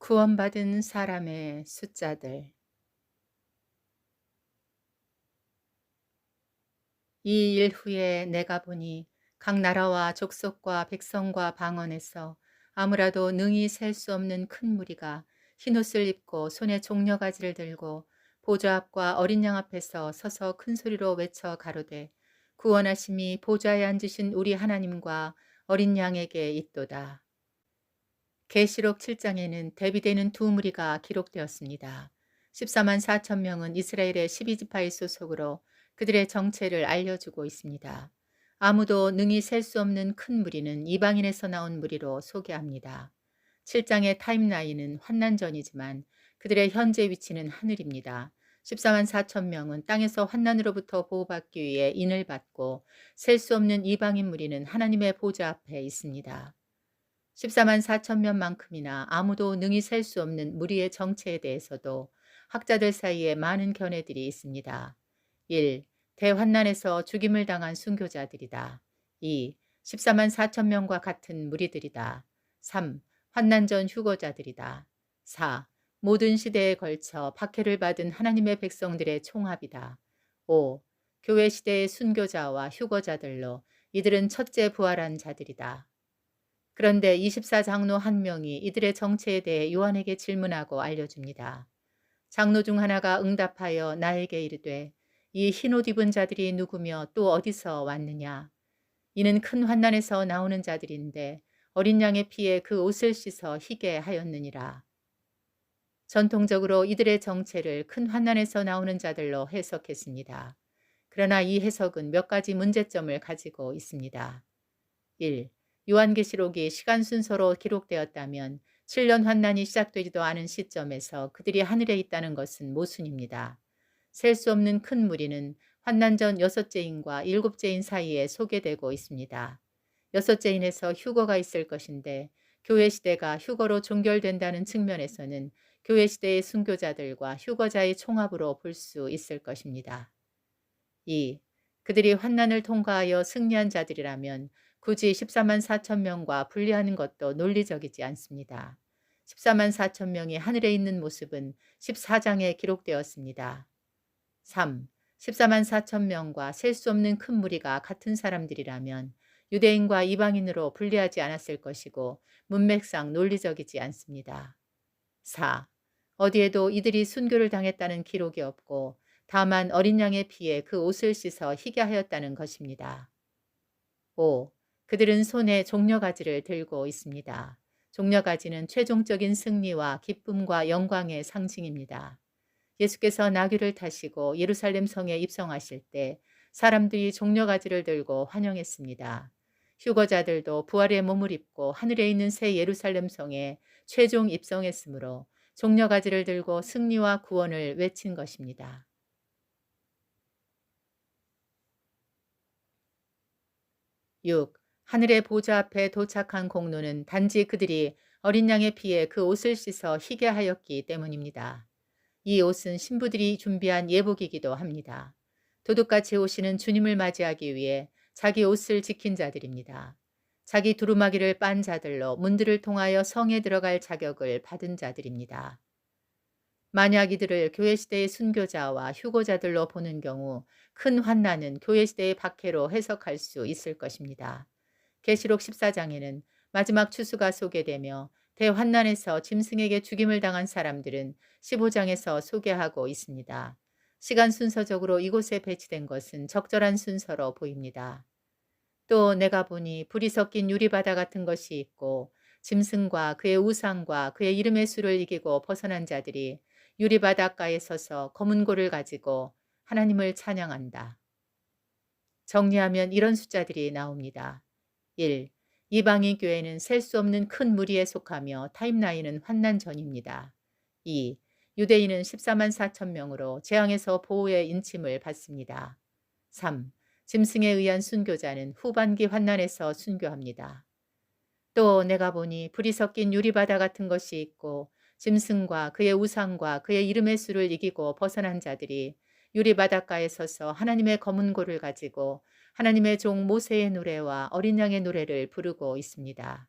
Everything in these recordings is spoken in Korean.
구원받은 사람의 숫자들. 이 일 후에 내가 보니 각 나라와 족속과 백성과 방언에서 아무라도 능히 셀 수 없는 큰 무리가 흰옷을 입고 손에 종려가지를 들고 보좌 앞과 어린 양 앞에서 서서 큰 소리로 외쳐 가로되 구원하심이 보좌에 앉으신 우리 하나님과 어린 양에게 있도다. 계시록 7장에는 대비되는 두 무리가 기록되었습니다. 14만 4천 명은 이스라엘의 12지파의 소속으로 그들의 정체를 알려주고 있습니다. 아무도 능히 셀 수 없는 큰 무리는 이방인에서 나온 무리로 소개합니다. 7장의 타임라인은 환난전이지만 그들의 현재 위치는 하늘입니다. 14만 4천 명은 땅에서 환난으로부터 보호받기 위해 인을 받고 셀 수 없는 이방인 무리는 하나님의 보좌 앞에 있습니다. 14만 4천 명만큼이나 아무도 능히 셀 수 없는 무리의 정체에 대해서도 학자들 사이에 많은 견해들이 있습니다. 1. 대환난에서 죽임을 당한 순교자들이다. 2. 14만 4천 명과 같은 무리들이다. 3. 환난 전 휴거자들이다. 4. 모든 시대에 걸쳐 박해를 받은 하나님의 백성들의 총합이다. 5. 교회 시대의 순교자와 휴거자들로 이들은 첫째 부활한 자들이다. 그런데 24장로 한 명이 이들의 정체에 대해 요한에게 질문하고 알려줍니다. 장로 중 하나가 응답하여 나에게 이르되 이 흰옷 입은 자들이 누구며 또 어디서 왔느냐. 이는 큰 환난에서 나오는 자들인데 어린 양의 피에 그 옷을 씻어 희게 하였느니라. 전통적으로 이들의 정체를 큰 환난에서 나오는 자들로 해석했습니다. 그러나 이 해석은 몇 가지 문제점을 가지고 있습니다. 1. 요한계시록이 시간 순서로 기록되었다면 7년 환난이 시작되지도 않은 시점에서 그들이 하늘에 있다는 것은 모순입니다. 셀 수 없는 큰 무리는 환난 전 여섯째인과 일곱째인 사이에 소개되고 있습니다. 여섯째인에서 휴거가 있을 것인데 교회 시대가 휴거로 종결된다는 측면에서는 교회 시대의 순교자들과 휴거자의 총합으로 볼 수 있을 것입니다. 2. 그들이 환난을 통과하여 승리한 자들이라면 굳이 14만 4천 명과 분리하는 것도 논리적이지 않습니다. 14만 4천 명이 하늘에 있는 모습은 14장에 기록되었습니다. 3. 14만 4천 명과 셀 수 없는 큰 무리가 같은 사람들이라면 유대인과 이방인으로 분리하지 않았을 것이고 문맥상 논리적이지 않습니다. 4. 어디에도 이들이 순교를 당했다는 기록이 없고 다만 어린 양의 피에 그 옷을 씻어 희게 하였다는 것입니다. 5. 그들은 손에 종려가지를 들고 있습니다. 종려가지는 최종적인 승리와 기쁨과 영광의 상징입니다. 예수께서 나귀를 타시고 예루살렘 성에 입성하실 때 사람들이 종려가지를 들고 환영했습니다. 휴거자들도 부활의 몸을 입고 하늘에 있는 새 예루살렘 성에 최종 입성했으므로 종려가지를 들고 승리와 구원을 외친 것입니다. 6. 하늘의 보좌 앞에 도착한 공로는 단지 그들이 어린 양의 피에 그 옷을 씻어 희게 하였기 때문입니다. 이 옷은 신부들이 준비한 예복이기도 합니다. 도둑같이 오시는 주님을 맞이하기 위해 자기 옷을 지킨 자들입니다. 자기 두루마기를 빤 자들로 문들을 통하여 성에 들어갈 자격을 받은 자들입니다. 만약 이들을 교회 시대의 순교자와 휴거자들로 보는 경우 큰 환난은 교회 시대의 박해로 해석할 수 있을 것입니다. 계시록 14장에는 마지막 추수가 소개되며 대환난에서 짐승에게 죽임을 당한 사람들은 15장에서 소개하고 있습니다. 시간 순서적으로 이곳에 배치된 것은 적절한 순서로 보입니다. 또 내가 보니 불이 섞인 유리바다 같은 것이 있고 짐승과 그의 우상과 그의 이름의 수를 이기고 벗어난 자들이 유리바닷가에 서서 검은 고를 가지고 하나님을 찬양한다. 정리하면 이런 숫자들이 나옵니다. 1. 이방인 교회는 셀 수 없는 큰 무리에 속하며 타임라인은 환난 전입니다. 2. 유대인은 14만 4천 명으로 재앙에서 보호의 인침을 받습니다. 3. 짐승에 의한 순교자는 후반기 환난에서 순교합니다. 또 내가 보니 불이 섞인 유리바다 같은 것이 있고 짐승과 그의 우상과 그의 이름의 수를 이기고 벗어난 자들이 유리바닷가에 서서 하나님의 검은 고를 가지고 하나님의 종 모세의 노래와 어린 양의 노래를 부르고 있습니다.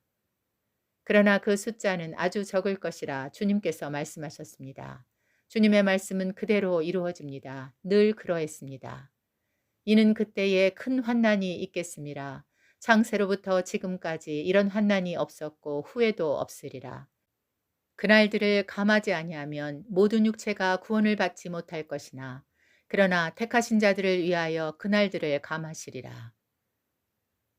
그러나 그 숫자는 아주 적을 것이라 주님께서 말씀하셨습니다. 주님의 말씀은 그대로 이루어집니다. 늘 그러했습니다. 이는 그때에 큰 환난이 있겠음이라. 창세로부터 지금까지 이런 환난이 없었고 후에도 없으리라. 그날들을 감하지 아니하면 모든 육체가 구원을 받지 못할 것이나 그러나 택하신 자들을 위하여 그날들을 감하시리라.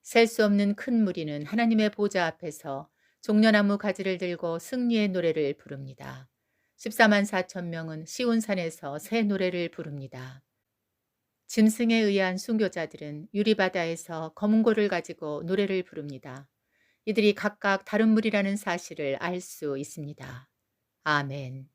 셀 수 없는 큰 무리는 하나님의 보좌 앞에서 종려나무 가지를 들고 승리의 노래를 부릅니다. 14만 4천 명은 시온산에서 새 노래를 부릅니다. 짐승에 의한 순교자들은 유리바다에서 검은고를 가지고 노래를 부릅니다. 이들이 각각 다른 무리라는 사실을 알 수 있습니다. 아멘.